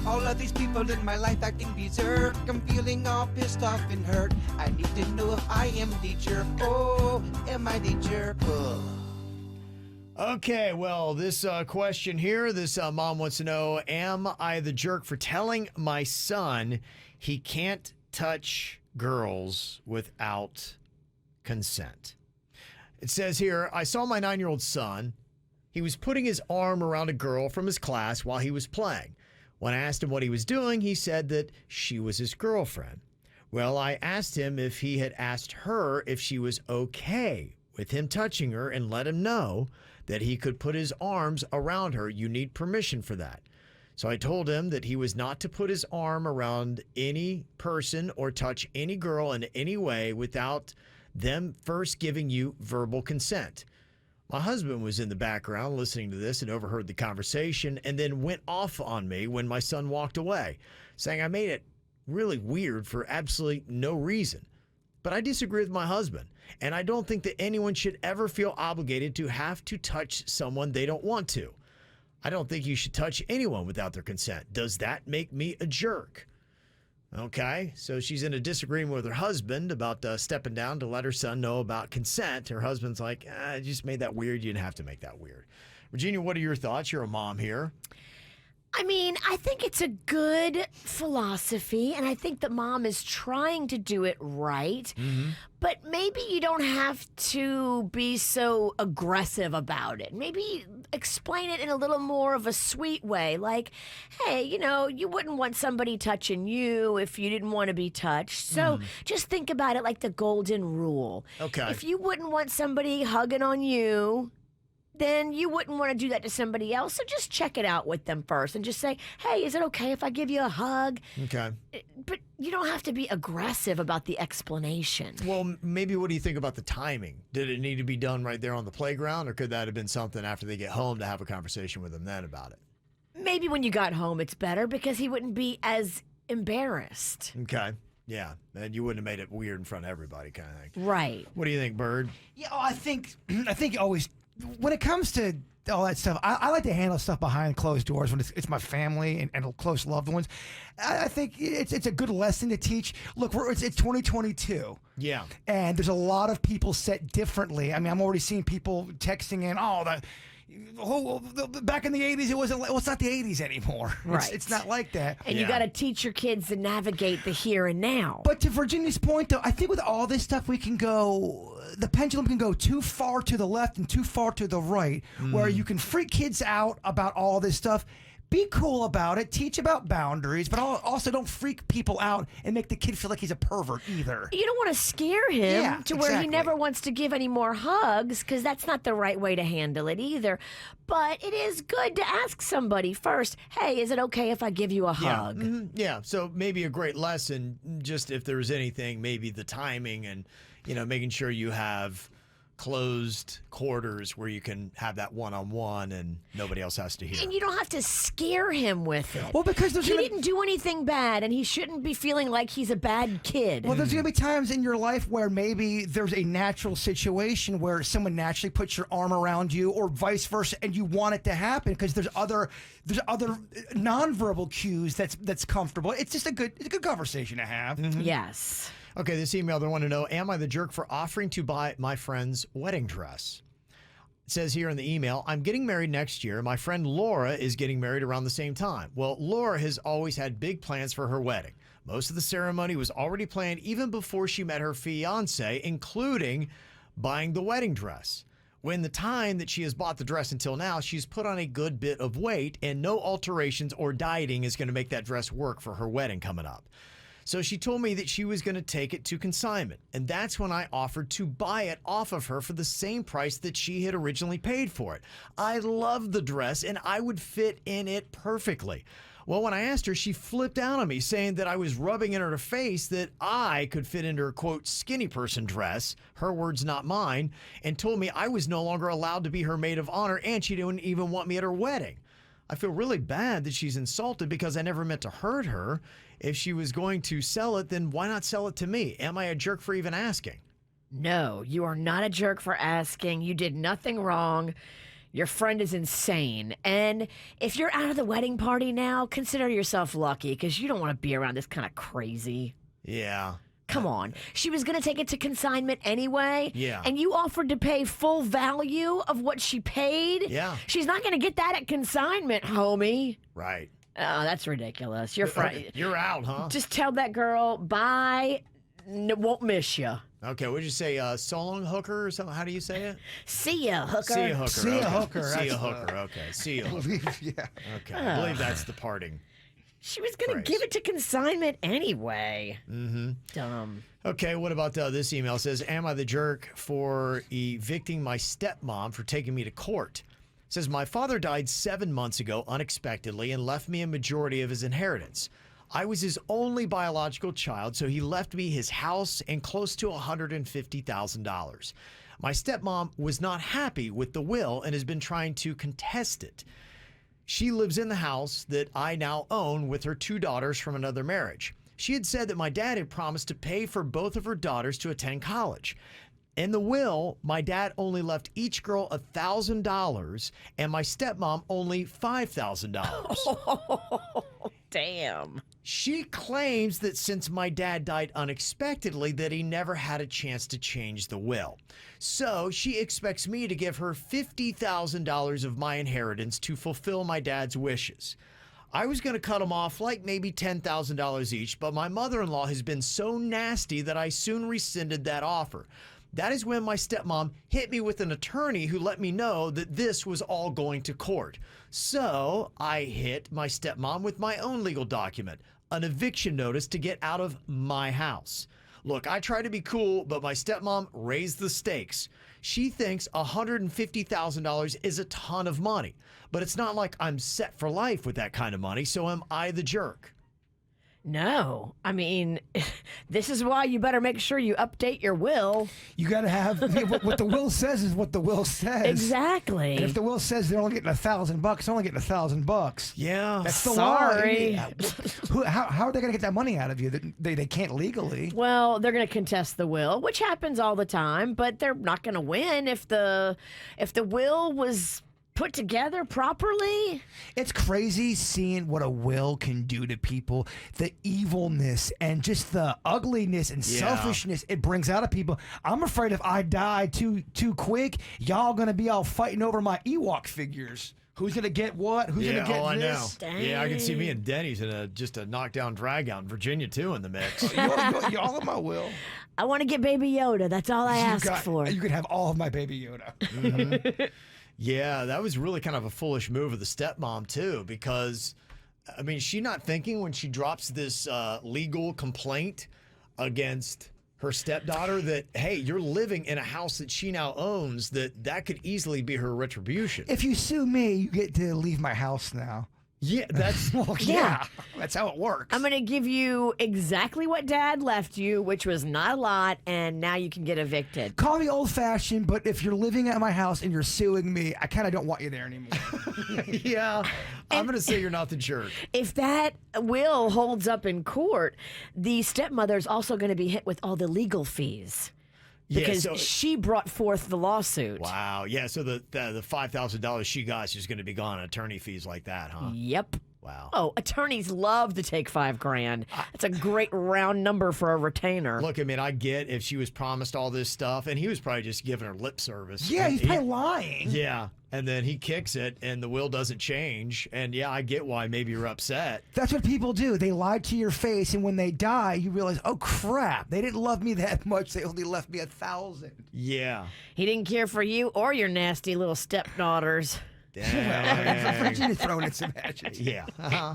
All of these people in my life acting berserk. I'm feeling all pissed off and hurt. I need to know if I am the jerk. Oh, am I the jerk? Oh. Okay, well, this question here, this mom wants to know, am I the jerk for telling my son he can't touch girls without consent? It says here, I saw my 9-year-old son. He was putting his arm around a girl from his class while he was playing. When I asked him what he was doing, he said that she was his girlfriend. Well, I asked him if he had asked her if she was okay with him touching her and let him know that he could put his arms around her. You need permission for that. So I told him that he was not to put his arm around any person or touch any girl in any way without them first giving you verbal consent. My husband was in the background listening to this and overheard the conversation and then went off on me when my son walked away, saying I made it really weird for absolutely no reason. But I disagree with my husband, and I don't think that anyone should ever feel obligated to have to touch someone they don't want to. I don't think you should touch anyone without their consent. Does that make me a jerk? Okay, so she's in a disagreement with her husband about stepping down to let her son know about consent. Her husband's like, I just made that weird. You didn't have to make that weird. Virginia, what are your thoughts? You're a mom here. I mean, I think it's a good philosophy, and I think that mom is trying to do it right. Mm-hmm. But maybe you don't have to be so aggressive about it. Maybe explain it in a little more of a sweet way. Like, hey, you wouldn't want somebody touching you if you didn't want to be touched. So just think about it like the golden rule. Okay. If you wouldn't want somebody hugging on you, then you wouldn't want to do that to somebody else. So just check it out with them first and just say, hey, is it okay if I give you a hug? Okay. But you don't have to be aggressive about the explanation. Well, maybe what do you think about the timing? Did it need to be done right there on the playground, or could that have been something after they get home to have a conversation with them then about it? Maybe when you got home it's better because he wouldn't be as embarrassed. Okay. Yeah, and you wouldn't have made it weird in front of everybody kind of thing. Right. What do you think, Bird? Yeah, I think always when it comes to all that stuff, I like to handle stuff behind closed doors when it's my family and close loved ones. I think it's a good lesson to teach. Look, it's 2022. Yeah. And there's a lot of people set differently. I mean, I'm already seeing people texting in, back in the 80s, it wasn't. Well, it's not the 80s anymore. Right. It's not like that. And you got to teach your kids to navigate the here and now. But to Virginia's point, though, I think with all this stuff, the pendulum can go too far to the left and too far to the right, where you can freak kids out about all this stuff. Be cool about it. Teach about boundaries, but also don't freak people out and make the kid feel like he's a pervert either. You don't want to scare him to where he exactly. never wants to give any more hugs, because that's not the right way to handle it either. But it is good to ask somebody first, hey, is it okay if I give you a hug? Yeah, so maybe a great lesson, just if there's anything, maybe the timing and, making sure you have closed quarters where you can have that one-on-one and nobody else has to hear. And you don't have to scare him with it. Well, because he didn't do anything bad, and he shouldn't be feeling like he's a bad kid. Well, there's going to be times in your life where maybe there's a natural situation where someone naturally puts your arm around you, or vice versa, and you want it to happen because there's other nonverbal cues that's comfortable. It's just a good conversation to have. Yes. Okay, this email, they want to know, am I the jerk for offering to buy my friend's wedding dress? It says here in the email, I'm getting married next year. My friend Laura is getting married around the same time. Well, Laura has always had big plans for her wedding. Most of the ceremony was already planned even before she met her fiancé, including buying the wedding dress. When the time that she has bought the dress until now, she's put on a good bit of weight, and no alterations or dieting is going to make that dress work for her wedding coming up. So she told me that she was going to take it to consignment, and that's when I offered to buy it off of her for the same price that she had originally paid for it. I love the dress, and I would fit in it perfectly. Well, when I asked her, she flipped out on me, saying that I was rubbing in her face that I could fit into her, quote, skinny person dress, her words, not mine, and told me I was no longer allowed to be her maid of honor, and she didn't even want me at her wedding. I feel really bad that she's insulted because I never meant to hurt her. If she was going to sell it, then why not sell it to me? Am I a jerk for even asking? No, you are not a jerk for asking. You did nothing wrong. Your friend is insane. And if you're out of the wedding party now, consider yourself lucky because you don't want to be around this kind of crazy. Yeah. Come on. She was going to take it to consignment anyway. Yeah. And you offered to pay full value of what she paid. Yeah. She's not going to get that at consignment, homie. Right. Oh, that's ridiculous. You're right. You're out, huh? Just tell that girl, bye, won't miss you. Okay, what'd you say? So long, hooker, or something? How do you say it? See ya, hooker. See ya, hooker. See ya, okay. hooker. See ya, That's hooker. Okay, see ya, hooker. Yeah. Okay, I believe that's the parting. She was going to Phrase. give it to consignment anyway. Mm-hmm. Dumb. Okay, what about this email? It says, am I the jerk for evicting my stepmom for taking me to court? It says, my father died 7 months ago unexpectedly and left me a majority of his inheritance. I was his only biological child, so he left me his house and close to $150,000. My stepmom was not happy with the will and has been trying to contest it. She lives in the house that I now own with her 2 daughters from another marriage. She had said that my dad had promised to pay for both of her daughters to attend college. In the will, my dad only left each girl $1,000 and my stepmom only $5,000. Damn. She claims that since my dad died unexpectedly that he never had a chance to change the will. So she expects me to give her $50,000 of my inheritance to fulfill my dad's wishes. I was going to cut them off like maybe $10,000 each, but my mother-in-law has been so nasty that I soon rescinded that offer. That is when my stepmom hit me with an attorney who let me know that this was all going to court. So I hit my stepmom with my own legal document, an eviction notice to get out of my house. Look, I try to be cool, but my stepmom raised the stakes. She thinks $150,000 is a ton of money, but it's not like I'm set for life with that kind of money, so am I the jerk? No. I mean, this is why you better make sure you update your will. You got to have what the will says is what the will says. Exactly. And if the will says they're only getting $1,000, they're only getting $1,000. Yeah. That's the Sorry. law. How are they going to get that money out of you? They can't legally. Well, they're going to contest the will, which happens all the time, but they're not going to win if the will was put together properly. It's crazy seeing what a will can do to people, the evilness and just the ugliness and selfishness it brings out of people. I'm afraid if I die too quick, y'all gonna be all fighting over my Ewok figures. Who's gonna get what? Who's gonna get I know. this? Yeah, I can see me and Denny's in just a knockdown drag out in Virginia too in the mix. Y'all in my will. I want to get Baby Yoda. That's all I ask for. You can have all of my Baby Yoda. Mm-hmm. Yeah, that was really kind of a foolish move of the stepmom, too, because, I mean, she's not thinking when she drops this legal complaint against her stepdaughter that, hey, you're living in a house that she now owns, that could easily be her retribution. If you sue me, you get to leave my house now. Yeah, that's... Well, yeah, that's how it works. I'm going to give you exactly what Dad left you, which was not a lot, and now you can get evicted. Call me old-fashioned, but if you're living at my house and you're suing me, I kind of don't want you there anymore. Yeah, I'm going to say you're not the jerk. If that will holds up in court, the stepmother's also going to be hit with all the legal fees. Because she brought forth the lawsuit. Wow. Yeah, so the $5,000 she got is just going to be gone on attorney fees like that, huh? Yep. Wow. Oh, attorneys love to take $5,000. It's a great round number for a retainer. Look, I mean, I get if she was promised all this stuff, and he was probably just giving her lip service. Yeah, he's probably lying. Yeah, and then he kicks it, and the will doesn't change. And yeah, I get why maybe you're upset. That's what people do. They lie to your face, and when they die, you realize, oh crap, they didn't love me that much. They only left me $1,000. Yeah. He didn't care for you or your nasty little stepdaughters. Dang. Virginia's throwing in some matches. Yeah. Uh-huh.